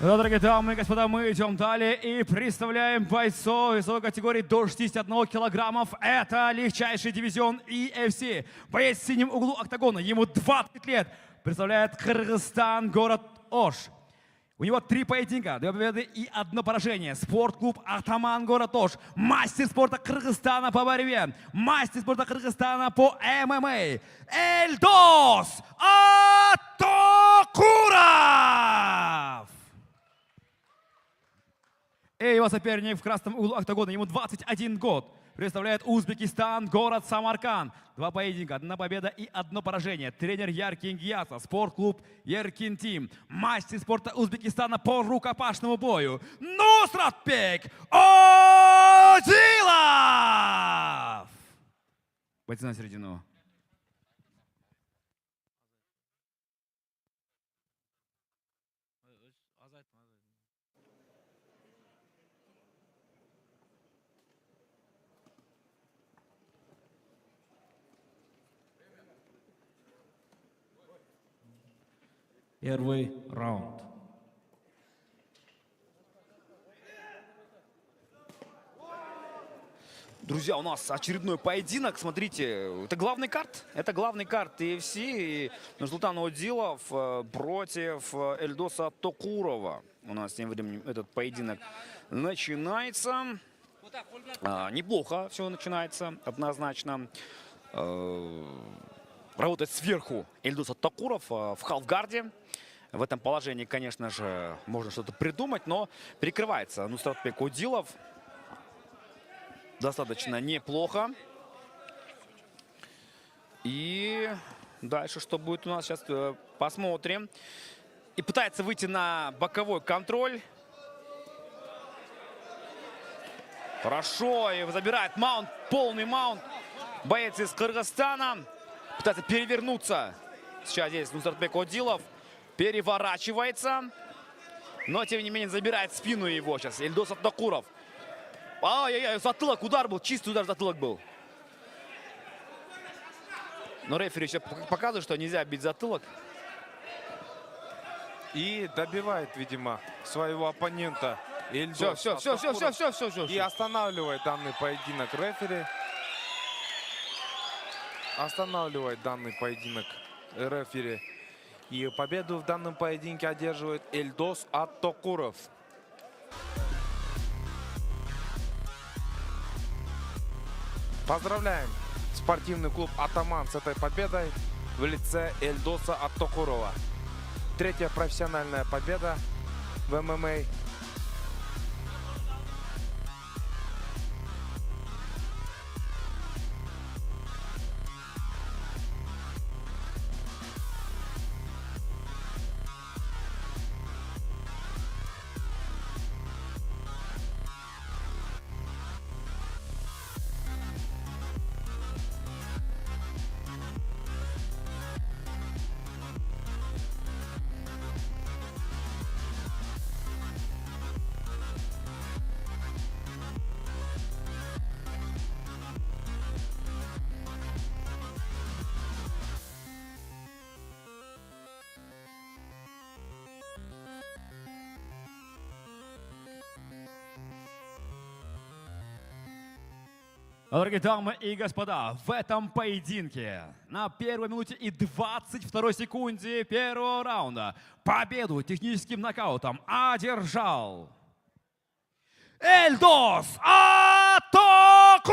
Да, дорогие дамы и господа, мы идем далее и представляем бойцов весовой категории до 61 килограммов. Это легчайший дивизион EFC. Боец в синем углу октагона, ему 20 лет. Представляет Кыргызстан, город Ош. У него 3 поединка, 2 победы и 1 поражение. Спортклуб «Атаман», город Ош. Мастер спорта Кыргызстана по борьбе. Мастер спорта Кыргызстана по ММА. Эльдос Атокуров! И его соперник в красном углу октагона, ему 21 год. Представляет Узбекистан, город Самарканд. 2 поединка, 1 победа и 1 поражение. Тренер Яркин Гияса, спортклуб Яркин Тим. Мастер спорта Узбекистана по рукопашному бою. Нусратбек Одилов! Бойцы на середину. Первый раунд. Друзья, у нас очередной поединок. Смотрите, это главный карт. Это главный карт EFC. И Нурсултан Одилов против Эльдоса Атокурова. У нас тем временем этот поединок начинается. Неплохо все начинается, однозначно. Работает сверху Эльдос Атокуров в халфгарде. В этом положении, конечно же, можно что-то придумать, но перекрывается Нусратбек Одилов достаточно неплохо. И дальше что будет у нас, сейчас посмотрим. И пытается выйти на боковой контроль. Хорошо, и забирает маунт, полный маунт. Боец из Кыргызстана пытается перевернуться. Сейчас здесь Нусратбек Одилов переворачивается. Но, тем не менее, забирает спину его сейчас Эльдос Атокуров. Ай-яй-яй, затылок, удар был, чистый удар, затылок был. Но рефери еще показывает, что нельзя бить затылок. И добивает, видимо, своего оппонента. Все. И останавливает данный поединок рефери. Останавливает данный поединок рефери. И победу в данном поединке одерживает Эльдос Атокуров. Поздравляем спортивный клуб «Атаман» с этой победой в лице Эльдоса Атокурова. 3-я профессиональная победа в ММА. Дорогие дамы и господа, в этом поединке на 1 минуте и 22 секунде первого раунда победу техническим нокаутом одержал Эльдос Атокуров!